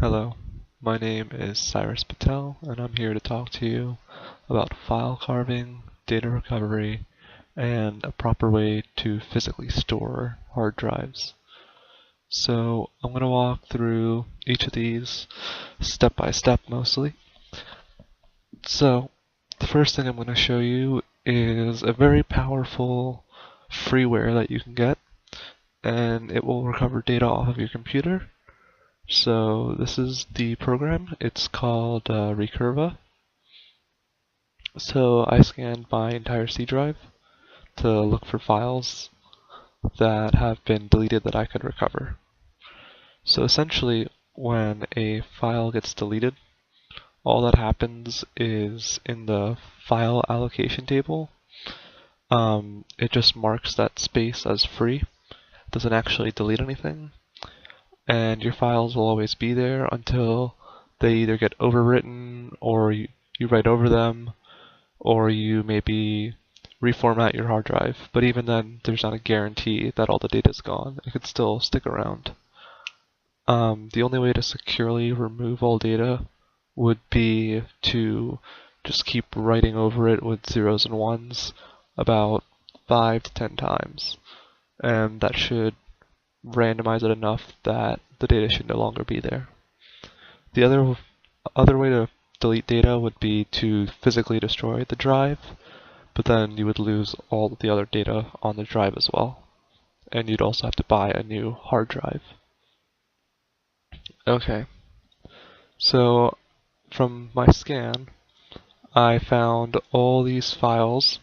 Hello, my name is Cyrus Patel, and I'm here to talk to you about file carving, data recovery, and a proper way to physically store hard drives. So I'm going to walk through each of these step by step mostly. So the first thing I'm going to show you is a very powerful freeware that you can get, and it will recover data off of your computer. So this is the program. It's called Recurva. So I scanned my entire C drive to look for files that have been deleted that I could recover. So essentially, when a file gets deleted, all that happens is in the file allocation table, it just marks that space as free. It doesn't actually delete anything, and your files will always be there until they either get overwritten or you write over them, or you maybe reformat your hard drive. But even then, there's not a guarantee that all the data is gone. It could still stick around. The only way to securely remove all data would be to just keep writing over it with zeros and ones about 5 to 10 times. And that should randomize it enough that the data should no longer be there. The other way to delete data would be to physically destroy the drive, but then you would lose all the other data on the drive as well. And you'd also have to buy a new hard drive. Okay, so from my scan, I found all these files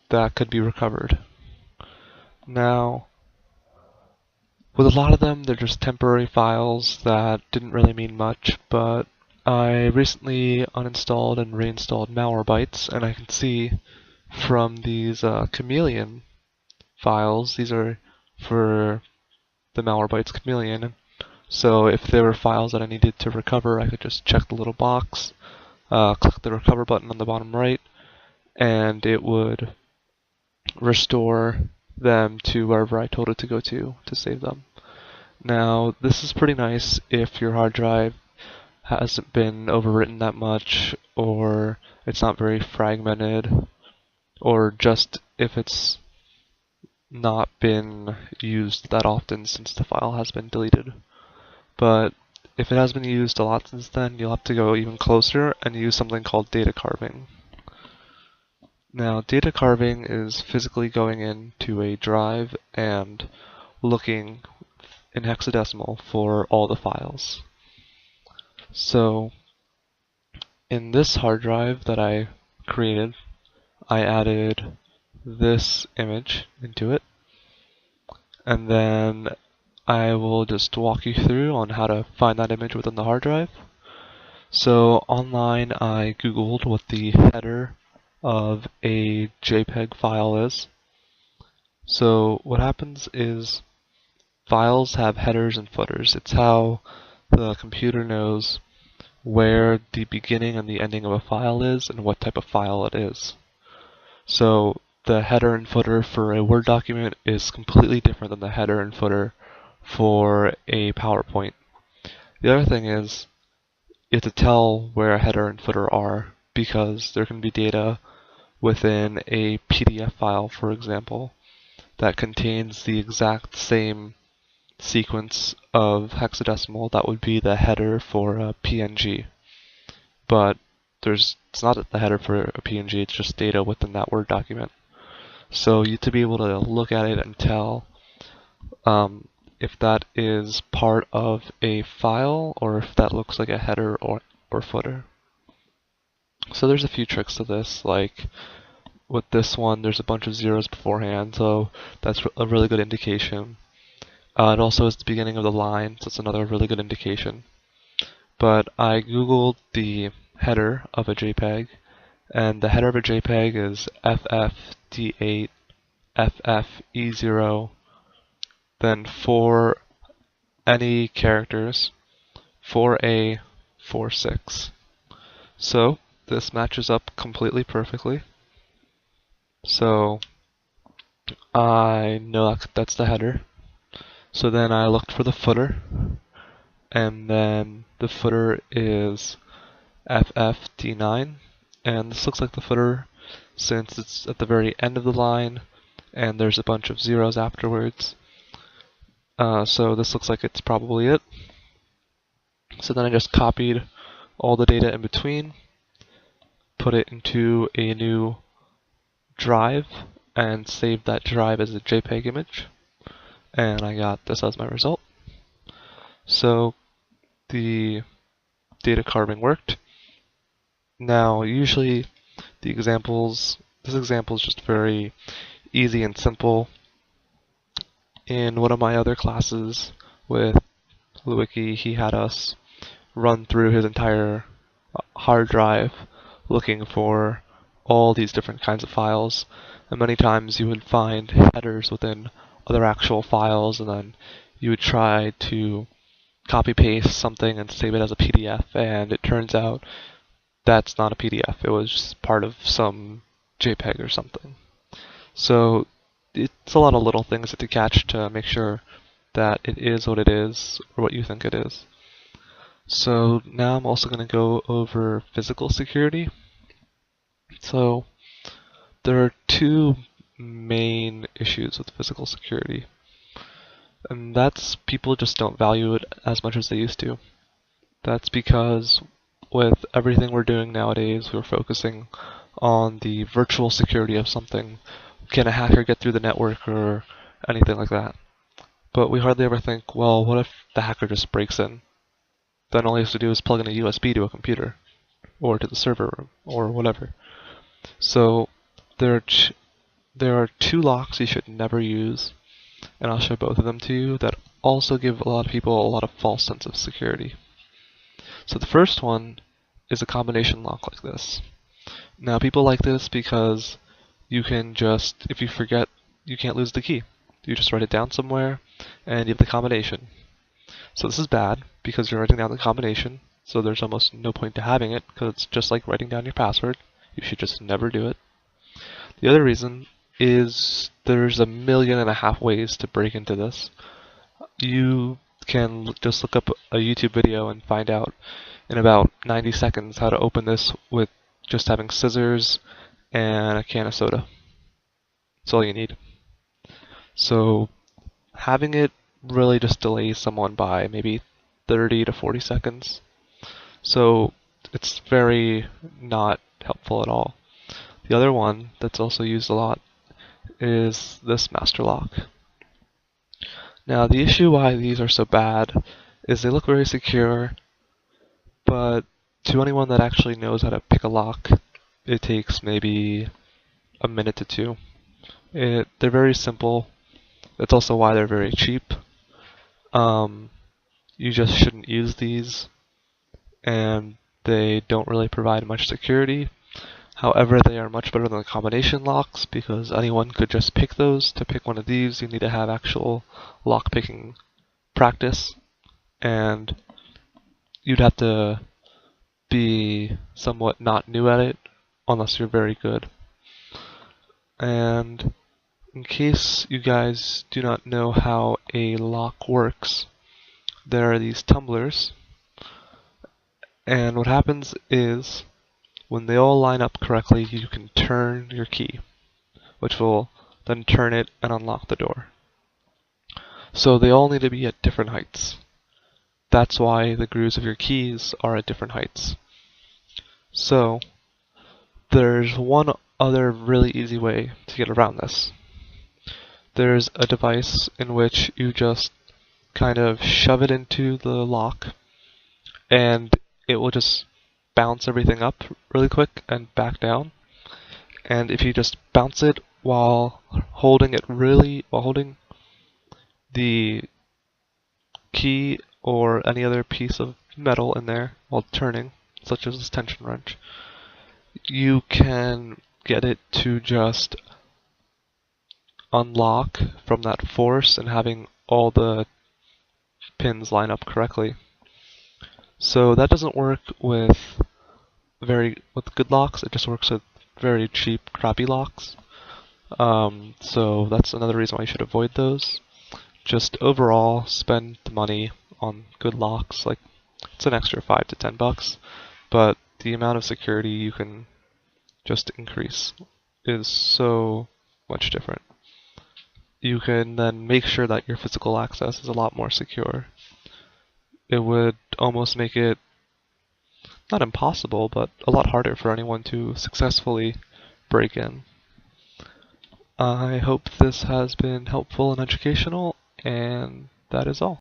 that could be recovered. Now, with a lot of them, they're just temporary files that didn't really mean much, but I recently uninstalled and reinstalled Malwarebytes, and I can see from these Chameleon files, these are for the Malwarebytes Chameleon, so if there were files that I needed to recover, I could just check the little box, click the recover button on the bottom right, and it would restore them to wherever I told it to go to save them. Now, this is pretty nice if your hard drive hasn't been overwritten that much, or it's not very fragmented, or just if it's not been used that often since the file has been deleted. But if it has been used a lot since then, you'll have to go even closer and use something called data carving. Now, data carving is physically going into a drive and looking in hexadecimal for all the files. So, in this hard drive that I created, I added this image into it, and then I will just walk you through on how to find that image within the hard drive. So online I googled what the header of a JPEG file is. So what happens is files have headers and footers. It's how the computer knows where the beginning and the ending of a file is and what type of file it is. So the header and footer for a Word document is completely different than the header and footer for a PowerPoint. The other thing is you have to tell where a header and footer are, because there can be data within a PDF file, for example, that contains the exact same sequence of hexadecimal that would be the header for a PNG. But it's not the header for a PNG, it's just data within that Word document. So you have to be able to look at it and tell if that is part of a file or if that looks like a header or footer. So there's a few tricks to this, like with this one there's a bunch of zeros beforehand, so that's a really good indication. It also is the beginning of the line, so it's another really good indication. But I googled the header of a JPEG, and the header of a JPEG is FFD8 FFE0, then for any characters, 4A 46. So this matches up completely perfectly. So I know that's the header. So then I looked for the footer, and then the footer is FFD9, and this looks like the footer since it's at the very end of the line and there's a bunch of zeros afterwards. So this looks like it's probably it. So then I just copied all the data in between, put it into a new drive, and saved that drive as a JPEG image, and I got this as my result. So the data carving worked. Now usually this example is just very easy and simple. In one of my other classes with Lewicki, he had us run through his entire hard drive looking for all these different kinds of files, and many times you would find headers within other actual files, and then you would try to copy paste something and save it as a PDF, and it turns out that's not a PDF, it was just part of some JPEG or something. So it's a lot of little things that to catch to make sure that it is what it is, or what you think it is. So now I'm also going to go over physical security. So there are two main issues with physical security, and that's people just don't value it as much as they used to. That's because with everything we're doing nowadays, we're focusing on the virtual security of something. Can a hacker get through the network or anything like that? But we hardly ever think, well, what if the hacker just breaks in? Then all he has to do is plug in a USB to a computer, or to the server room, or whatever. So there are two locks you should never use, and I'll show both of them to you, that also give a lot of people a lot of false sense of security. So the first one is a combination lock like this. Now people like this because you can just, if you forget, you can't lose the key. You just write it down somewhere and you have the combination. So this is bad because you're writing down the combination, so there's almost no point to having it because it's just like writing down your password. You should just never do it. The other reason is there's 1.5 million ways to break into this. You can just look up a YouTube video and find out in about 90 seconds how to open this with just having scissors and a can of soda. That's all you need. So having it really just delays someone by maybe 30 to 40 seconds. So it's very not helpful at all. The other one that's also used a lot is this master lock. Now the issue why these are so bad is they look very secure, but to anyone that actually knows how to pick a lock, it takes maybe a minute to two. They're very simple. That's also why they're very cheap. You just shouldn't use these, and they don't really provide much security. However, they are much better than the combination locks because anyone could just pick those. To pick one of these, you need to have actual lock picking practice, and you'd have to be somewhat not new at it unless you're very good. And in case you guys do not know how a lock works, there are these tumblers, and what happens is when they all line up correctly, you can turn your key, which will then turn it and unlock the door. So they all need to be at different heights. That's why the grooves of your keys are at different heights. So there's one other really easy way to get around this. There's a device in which you just kind of shove it into the lock, and it will just bounce everything up really quick and back down. And if you just bounce it while holding the key or any other piece of metal in there while turning, such as this tension wrench, you can get it to just unlock from that force and having all the pins line up correctly. So that doesn't work with good locks. It just works with very cheap, crappy locks. So that's another reason why you should avoid those. just overall spend the money on good locks. Like, it's an extra $5 to $10, but the amount of security you can just increase is so much different. You can then make sure that your physical access is a lot more secure. It would almost make it not impossible, but a lot harder for anyone to successfully break in. I hope this has been helpful and educational, and that is all.